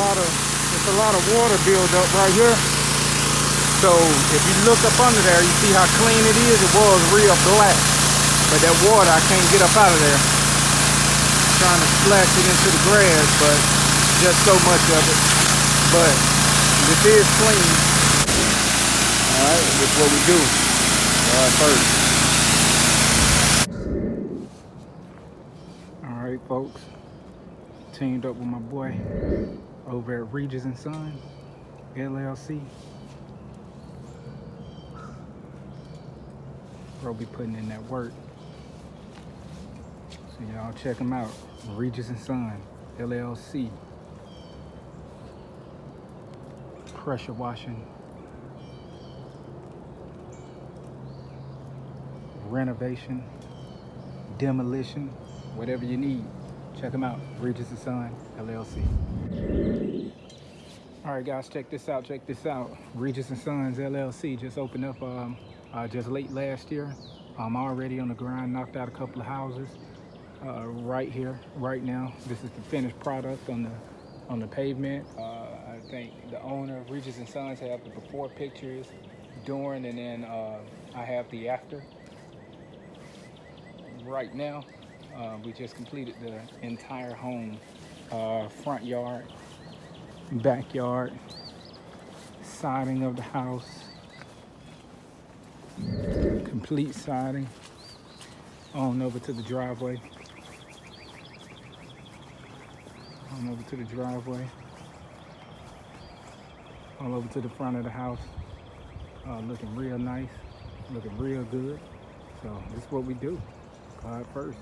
it's a lot of water buildup right here. So if you look up under there, you see how clean it is. It was real black, but that water, I can't get up out of there. I'm trying to splash it into the grass, but just so much of it. But this is clean. All right, this is what we do. First. All right, folks. Teamed up with my boy over at Regis and Son, LLC. Bro be putting in that work. So y'all check them out. Regis and Son, LLC. Pressure washing, renovation, demolition, whatever you need. Check them out. Regis and Son, LLC. All right, guys, check this out. Regis and Sons, LLC just opened up just late last year. I'm already on the grind, knocked out a couple of houses right here, right now. This is the finished product on the pavement. I think the owner of Regis and Sons have the before pictures, during, and then I have the after. Right now, we just completed the entire home, front yard, backyard, siding of the house, complete siding, on over to the driveway, all over to the front of the house. Looking real nice, looking real good. So this is what we do. God first.